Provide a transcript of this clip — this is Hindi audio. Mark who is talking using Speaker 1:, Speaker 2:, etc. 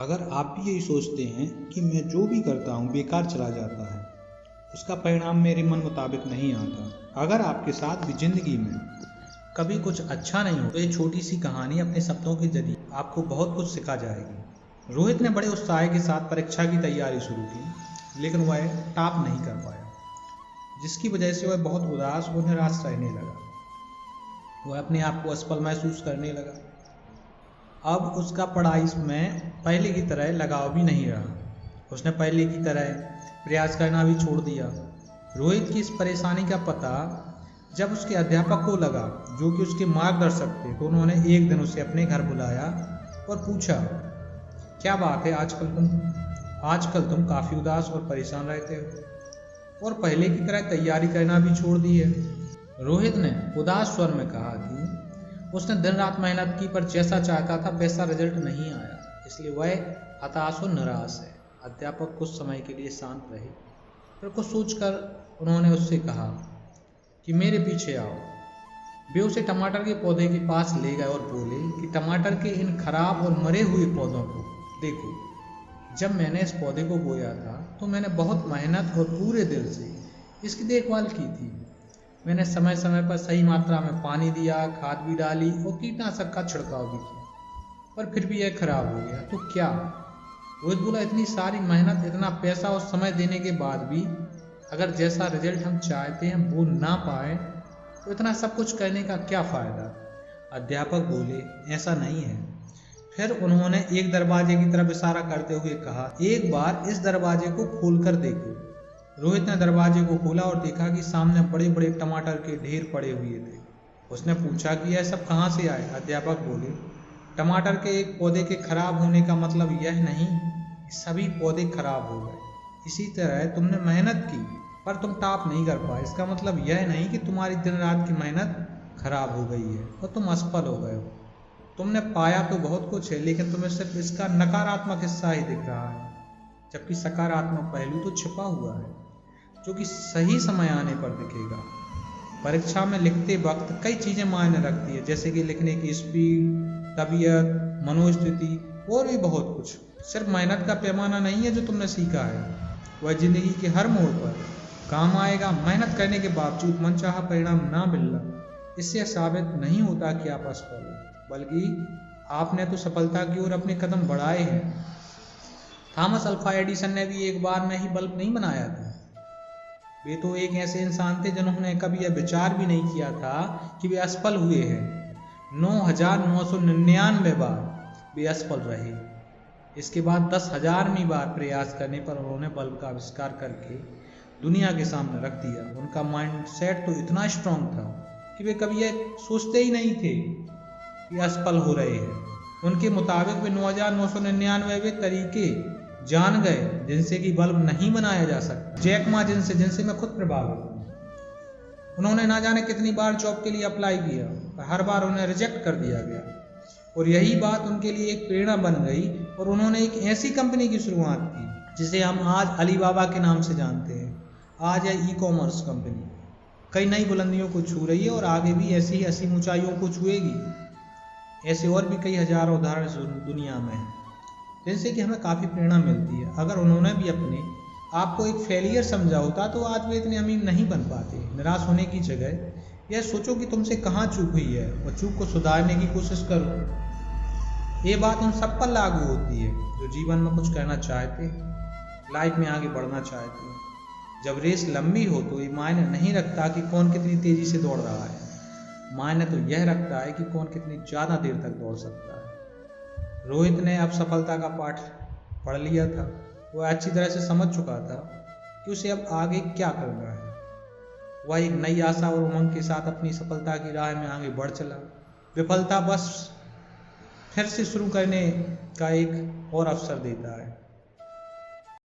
Speaker 1: अगर आप भी यही सोचते हैं कि मैं जो भी करता हूँ बेकार चला जाता है, उसका परिणाम मेरे मन मुताबिक नहीं आता, अगर आपके साथ भी ज़िंदगी में कभी कुछ अच्छा नहीं हो तो ये छोटी सी कहानी अपने सपनों के जरिए आपको बहुत कुछ सिखा जाएगी। रोहित ने बड़े उत्साह के साथ परीक्षा की तैयारी शुरू की, लेकिन वह टॉप नहीं कर पाया, जिसकी वजह से वह बहुत उदास और निराश रहने लगा। वह अपने आप को असफल महसूस करने लगा। अब उसका पढ़ाई में पहले की तरह लगाव भी नहीं रहा। उसने पहले की तरह प्रयास करना भी छोड़ दिया। रोहित की इस परेशानी का पता जब उसके अध्यापक को लगा, जो कि उसके मार्गदर्शक थे, तो उन्होंने एक दिन उसे अपने घर बुलाया और पूछा, क्या बात है, आजकल तुम काफ़ी उदास और परेशान रहते हो और पहले की तरह तैयारी करना भी छोड़ दी है। रोहित ने उदास स्वर में कहा कि उसने दिन रात मेहनत की, पर जैसा चाहता था वैसा रिजल्ट नहीं आया, इसलिए वह हताश और निराश है। अध्यापक कुछ समय के लिए शांत रहे, फिर कुछ सोचकर उन्होंने उससे कहा कि मेरे पीछे आओ। वे उसे टमाटर के पौधे के पास ले गए और बोले कि टमाटर के इन खराब और मरे हुए पौधों को देखो। जब मैंने इस पौधे को बोया था तो मैंने बहुत मेहनत और पूरे दिल से इसकी देखभाल की थी। मैंने समय समय पर सही मात्रा में पानी दिया, खाद भी डाली और कीटनाशक का छिड़काव भी किया, पर फिर भी यह खराब हो गया। तो क्या? रोहित बोला, इतनी सारी मेहनत, इतना पैसा और समय देने के बाद भी अगर जैसा रिजल्ट हम चाहते हैं वो ना पाए तो इतना सब कुछ करने का क्या फ़ायदा? अध्यापक बोले, ऐसा नहीं है। फिर उन्होंने एक दरवाजे की तरफ इशारा करते हुए कहा, एक बार इस दरवाजे को खोल कर देखो। रोहित ने दरवाजे को खोला और देखा कि सामने बड़े बड़े टमाटर के ढेर पड़े हुए थे। उसने पूछा कि यह सब कहाँ से आए? अध्यापक बोले, टमाटर के एक पौधे के खराब होने का मतलब यह नहीं कि सभी पौधे खराब हो गए। इसी तरह तुमने मेहनत की पर तुम टॉप नहीं कर पाए, इसका मतलब यह नहीं कि तुम्हारी दिन रात की मेहनत खराब हो गई है और तुम असफल हो गए हो। तुमने पाया तो बहुत कुछ है, लेकिन तुम्हें सिर्फ इसका नकारात्मक हिस्सा ही दिख रहा है, जबकि सकारात्मक पहलू तो छिपा हुआ है, जो कि सही समय आने पर दिखेगा। परीक्षा में लिखते वक्त कई चीज़ें मायने रखती है, जैसे कि लिखने की स्पीड, तबीयत, मनोस्थिति और भी बहुत कुछ। सिर्फ मेहनत का पैमाना नहीं है जो तुमने सीखा है, वह जिंदगी के हर मोड़ पर काम आएगा। मेहनत करने के बावजूद मनचाहा परिणाम ना मिलना, इससे साबित नहीं होता कि आप असफल हो, बल्कि आपने तो सफलता की ओर अपने कदम बढ़ाए हैं। थॉमस अल्वा एडिसन ने भी एक बार में ही बल्ब नहीं बनाया था। वे तो एक ऐसे इंसान थे जिन्होंने कभी यह विचार भी नहीं किया था कि वे असफल हुए हैं। 9,999 बार वे असफल रहे। इसके बाद 10,000वीं बार प्रयास करने पर उन्होंने बल्ब का आविष्कार करके दुनिया के सामने रख दिया। उनका माइंडसेट तो इतना स्ट्रांग था कि वे कभी यह सोचते ही नहीं थे कि असफल हो रहे हैं। उनके मुताबिक वे 9,999 तरीके जान गए जिनसे कि बल्ब नहीं बनाया जा सकता। जैक मा जिनसे मैं खुद प्रभावित हूँ। उन्होंने ना जाने कितनी बार जॉब के लिए अप्लाई किया, हर बार उन्हें रिजेक्ट कर दिया गया, और यही बात उनके लिए एक प्रेरणा बन गई और उन्होंने एक ऐसी कंपनी की शुरुआत की जिसे हम आज अलीबाबा के नाम से जानते हैं। आज यह ई-कॉमर्स कंपनी कई नई बुलंदियों को छू रही है और आगे भी ऐसी ही असीम ऊंचाइयों को छुएगी। ऐसे और भी कई हजारों उदाहरण दुनिया में हैं, जिनसे कि हमें काफ़ी प्रेरणा मिलती है। अगर उन्होंने भी अपने आप को एक फेलियर समझा होता तो आज वे इतने अमीर नहीं बन पाते। निराश होने की जगह यह सोचो कि तुमसे कहाँ चूक हुई है और चूक को सुधारने की कोशिश करो। ये बात उन सब पर लागू होती है जो जीवन में कुछ करना चाहते हैं, लाइफ में आगे बढ़ना चाहते हैं। जब रेस लंबी हो तो ये मायने नहीं रखता कि कौन कितनी तेज़ी से दौड़ रहा है, मायने तो यह रखता है कि कौन कितनी ज़्यादा देर तक दौड़ सकता है। रोहित ने अब सफलता का पाठ पढ़ लिया था। वह अच्छी तरह से समझ चुका था कि उसे अब आगे क्या करना है। वह एक नई आशा और उमंग के साथ अपनी सफलता की राह में आगे बढ़ चला। विफलता बस फिर से शुरू करने का एक और अवसर देता है।